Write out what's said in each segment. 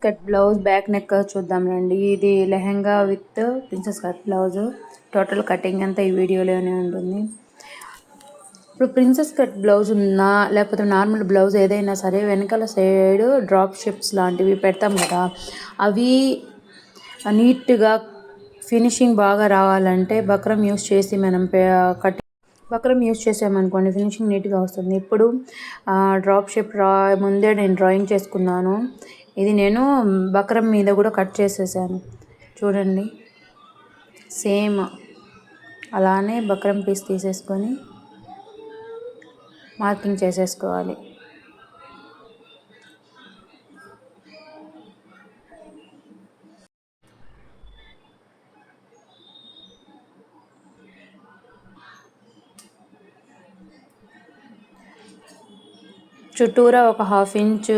Cut blouse back neck చూద్దాం రండి. ఇది lehenga with princess cut blouse. Total cutting అంతా ఈ వీడియోలోనే ఉంటుంది. ఇప్పుడు ప్రిన్సెస్ కట్ బ్లౌజ్ ఉన్నా లేకపోతే నార్మల్ బ్లౌజ్ ఏదైనా సరే వెనకాల సైడ్ డ్రాప్ షేప్స్ లాంటివి పెడతాం కదా, అవి నీట్గా ఫినిషింగ్ బాగా రావాలంటే బక్రం యూస్ చేసి మనం బక్రం యూస్ చేసామనుకోండి ఫినిషింగ్ నీట్గా వస్తుంది. ఇప్పుడు డ్రాప్ షేప్ ముందే నేను డ్రాయింగ్ చేసుకున్నాను. ఇది నేను బక్రం మీద కూడా కట్ చేసేసాను చూడండి. సేమ్ అలానే బక్రం పీస్ తీసేసుకొని మార్కింగ్ చేసేసుకోవాలి. చుట్టూరా ఒక 1/2 ఇంచ్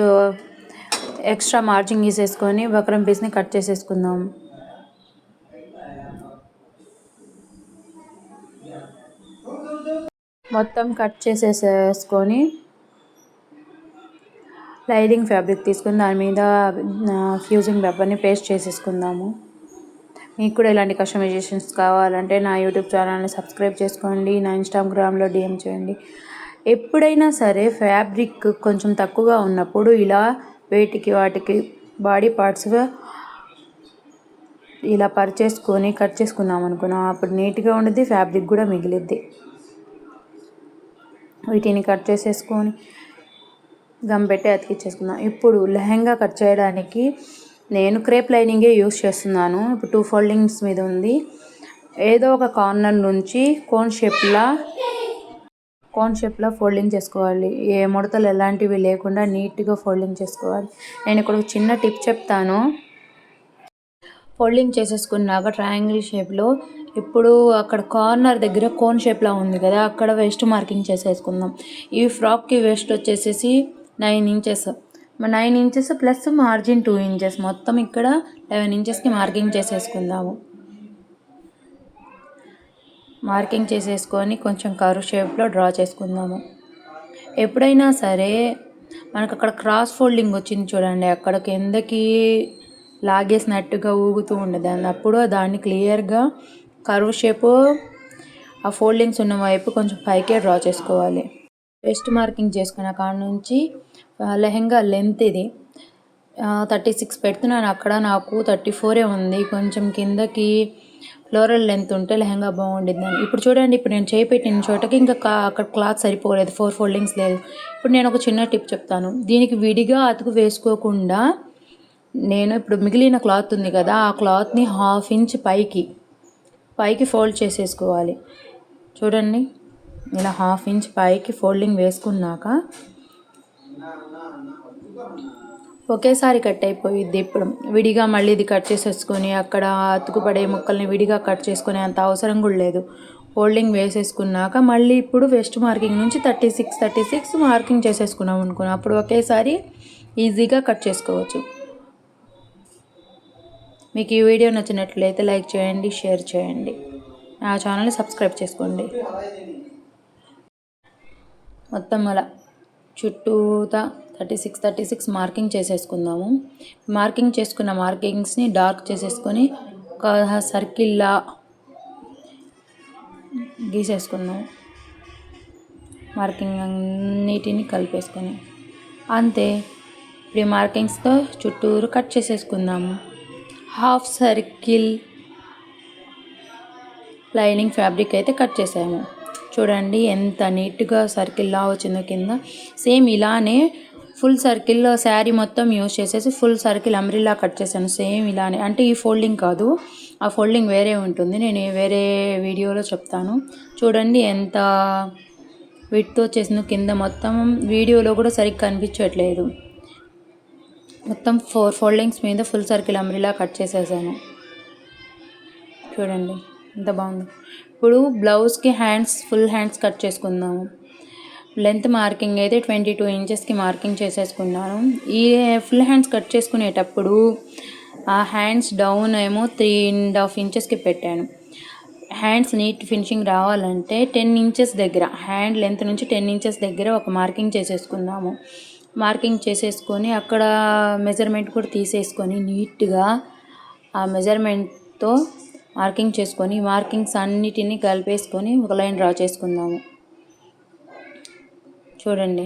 ఎక్స్ట్రా మార్జింగ్ గీసేసుకొని బక్రం పీస్ని కట్ చేసేసుకుందాం. మొత్తం కట్ చేసేసుకొని లైనింగ్ ఫ్యాబ్రిక్ తీసుకుని దాని మీద ఫ్యూజింగ్ పేపర్ని పేస్ట్ చేసేసుకుందాము. మీకు కూడా ఇలాంటి కస్టమైజేషన్స్ కావాలంటే నా యూట్యూబ్ ఛానల్ని సబ్స్క్రైబ్ చేసుకోండి, నా ఇన్స్టాగ్రామ్లో DM చేయండి. ఎప్పుడైనా సరే ఫ్యాబ్రిక్ కొంచెం తక్కువగా ఉన్నప్పుడు ఇలా వాటికి బాడీ పార్ట్స్గా ఇలా పరిచేసుకొని కట్ చేసుకున్నాం అనుకున్నాం, అప్పుడు నీట్గా ఉండేది, ఫ్యాబ్రిక్ కూడా మిగిలిద్ది. వీటిని కట్ చేసేసుకొని గమ్ పెట్టి అతికిచ్చేసుకుందాం. ఇప్పుడు లెహెంగా కట్ చేయడానికి నేను క్రేప్ లైనింగే యూస్ చేస్తున్నాను. ఇప్పుడు 2 ఫోల్డింగ్స్ మీద ఉంది. ఏదో ఒక కార్నర్ నుంచి కోన్ షేప్లో ఫోల్డింగ్ చేసుకోవాలి. ఏ ముడతలు ఎలాంటివి లేకుండా నీట్గా ఫోల్డింగ్ చేసుకోవాలి. నేను ఇక్కడ ఒక చిన్న టిప్ చెప్తాను. ఫోల్డింగ్ చేసేసుకున్నాక ట్రయాంగిల్ షేప్లో ఇప్పుడు అక్కడ కార్నర్ దగ్గర కోన్ షేప్లా ఉంది కదా, అక్కడ వెస్ట్ మార్కింగ్ చేసేసుకుందాం. ఈ ఫ్రాక్కి వెస్ట్ వచ్చేసేసి 9 inches, 9 inches plus margin 2 inches, మొత్తం ఇక్కడ 11 ఇంచెస్కి మార్కింగ్ చేసేసుకుందాము. మార్కింగ్ చేసేసుకొని కొంచెం కర్వ్ షేప్లో డ్రా చేసుకుందాము. ఎప్పుడైనా సరే మనకు అక్కడ క్రాస్ ఫోల్డింగ్ వచ్చింది చూడండి, అక్కడ కిందకి లాగేసినట్టుగా ఊగుతూ ఉండదు, అప్పుడు దాన్ని క్లియర్గా కర్వ్ షేపు ఆ ఫోల్డింగ్స్ ఉన్న వైపు కొంచెం పైకే డ్రా చేసుకోవాలి. వెస్ట్ మార్కింగ్ చేసుకున్న కాడ నుంచి లెహెంగా లెంత్ ఇది 36 పెడుతున్నాను, అక్కడ నాకు 34 ఉంది. కొంచెం కిందకి ఫ్లోరల్ లెంత్ ఉంటే లెహెంగా బాగుండిద్దని. ఇప్పుడు చూడండి, ఇప్పుడు నేను చేయి పెట్టిన చోటకి ఇంకా అక్కడ క్లాత్ సరిపోలేదు, 4 ఫోల్డింగ్స్ లేదు. ఇప్పుడు నేను ఒక చిన్న టిప్ చెప్తాను. దీనికి విడిగా అతుకు వేసుకోకుండా నేను ఇప్పుడు మిగిలిన క్లాత్ ఉంది కదా, ఆ క్లాత్ని 1/2 ఇంచ్ పైకి ఫోల్డ్ చేసేసుకోవాలి. చూడండి, ఇలా 1/2 ఇంచ్ పైకి ఫోల్డింగ్ వేసుకున్నాక ఒకేసారి కట్ అయిపోయిద్ది. ఇప్పుడు విడిగా మళ్ళీ ఇది కట్ చేసేసుకొని అక్కడ అతుకుపడే ముక్కల్ని విడిగా కట్ చేసుకునే అంత అవసరం కూడా లేదు. ఫోల్డింగ్ వేసేసుకున్నాక మళ్ళీ ఇప్పుడు వెస్ట్ మార్కింగ్ నుంచి 36 మార్కింగ్ చేసేసుకున్నాం అనుకున్నాం, అప్పుడు ఒకేసారి ఈజీగా కట్ చేసుకోవచ్చు. మీకు ఈ వీడియో నచ్చినట్లయితే లైక్ చేయండి, షేర్ చేయండి, నా ఛానల్ని సబ్స్క్రైబ్ చేసుకోండి. మొత్తం అలా చుట్టూతా 36 మార్కింగ్ చేసేసుకుందాము. మార్కింగ్ చేసుకున్న మార్కింగ్స్ని డార్క్ చేసేసుకొని ఒక సర్కిల్లా గీసేసుకుందాం. మార్కింగ్ అన్నిటిని కలిపేసుకొని అంతే. ఇప్పుడు ఈ మార్కింగ్స్తో చుట్టూరు కట్ చేసేసుకుందాము. హాఫ్ సర్కిల్ లైనింగ్ ఫ్యాబ్రిక్ అయితే కట్ చేసాము. చూడండి ఎంత నీట్గా సర్కిల్లా వచ్చిందో కింద. సేమ్ ఇలానే ఫుల్ సర్కిల్లో శారీ మొత్తం యూజ్ చేసేసి ఫుల్ సర్కిల్ అంబ్రిల్లా కట్ చేశాను. సేమ్ ఇలానే, అంటే ఈ ఫోల్డింగ్ కాదు, ఆ ఫోల్డింగ్ వేరే ఉంటుంది, నేను వేరే వీడియోలో చెప్తాను. చూడండి ఎంత విడ్త్ వచ్చేసిందో కింద. మొత్తం వీడియోలో కూడా సరిగ్గా కనిపించట్లేదు. మొత్తం 4 ఫోల్డింగ్స్ మీద ఫుల్ సర్కిల్ అంబ్రిల్లా కట్ చేసేసాను. చూడండి ఎంత బాగుంది. ఇప్పుడు బ్లౌజ్కి ఫుల్ హ్యాండ్స్ కట్ చేసుకుందాము. లెంత్ మార్కింగ్ అయితే 22 ఇంచెస్కి మార్కింగ్ చేసేసుకున్నాను. ఈ ఫుల్ హ్యాండ్స్ కట్ చేసుకునేటప్పుడు ఆ హ్యాండ్స్ డౌన్ ఏమో 3.5 ఇంచెస్కి పెట్టాను. హ్యాండ్స్ నీట్ ఫినిషింగ్ రావాలంటే 10 ఇంచెస్ దగ్గర, హ్యాండ్ లెంత్ నుంచి 10 ఇంచెస్ దగ్గర ఒక మార్కింగ్ చేసేసుకుందాము. మార్కింగ్ చేసేసుకొని అక్కడ మెజర్మెంట్ కూడా తీసేసుకొని నీట్గా ఆ మెజర్మెంట్తో మార్కింగ్ చేసుకొని మార్కింగ్స్ అన్నిటినీ కలిపేసుకొని ఒక లైన్ డ్రా చేసుకుందాము. చూడండి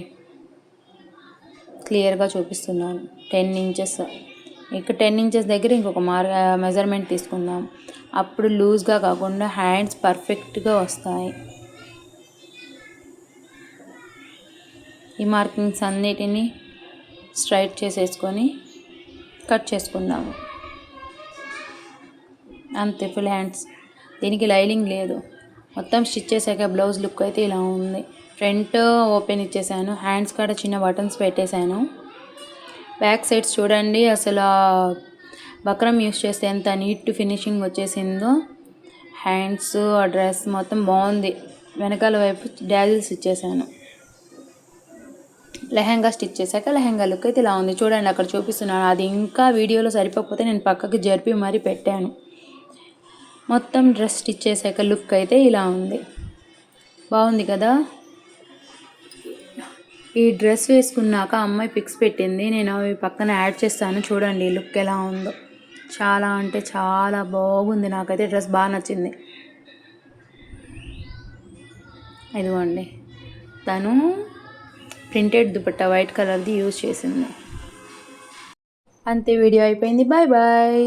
క్లియర్గా చూపిస్తున్నాను. 10 ఇంచెస్, ఇక్కడ 10 ఇంచెస్ దగ్గర ఇంకొక మెజర్మెంట్ తీసుకుందాం. అప్పుడు లూజ్గా కాకుండా హ్యాండ్స్ పర్ఫెక్ట్గా వస్తాయి. ఈ మార్కింగ్స్ అన్నిటినీ స్ట్రైట్ చేసేసుకొని కట్ చేసుకుందాము. అంతే, ఫుల్ హ్యాండ్స్. దీనికి లైనింగ్ లేదు. మొత్తం స్టిచ్ చేశాక బ్లౌజ్ లుక్ అయితే ఇలా ఉంది. ఫ్రంట్ ఓపెన్ ఇచ్చేసాను, హ్యాండ్స్ కాడ చిన్న బటన్స్ పెట్టేశాను. బ్యాక్ సైడ్స్ చూడండి, అసలు బక్రం యూస్ చేస్తే ఎంత నీట్ ఫినిషింగ్ వచ్చేసిందో. హ్యాండ్స్ ఆ డ్రెస్ మొత్తం బాగుంది. వెనకాల వైపు డాజిల్స్ ఇచ్చేసాను. లెహంగా స్టిచ్ చేశాక లెహంగా లుక్ అయితే ఇలా ఉంది. చూడండి అక్కడ చూపిస్తున్నాను. అది ఇంకా వీడియోలో సరిపోకపోతే నేను పక్కకి జరిపి మరీ పెట్టాను. మొత్తం డ్రెస్ స్టిచ్ చేశాక లుక్ అయితే ఇలా ఉంది. బాగుంది కదా. ఈ డ్రెస్ వేసుకున్నాక అమ్మాయి పిక్స్ పెట్టింది, నేను అవి పక్కన యాడ్ చేస్తాను. చూడండి లుక్ ఎలా ఉందో. చాలా అంటే చాలా బాగుంది. నాకైతే డ్రెస్ బాగా నచ్చింది. ఇదిగోండి, తను ప్రింటెడ్ దుపట్టా వైట్ కలర్ది యూజ్ చేసింది. అంతే, వీడియో అయిపోయింది. Bye bye.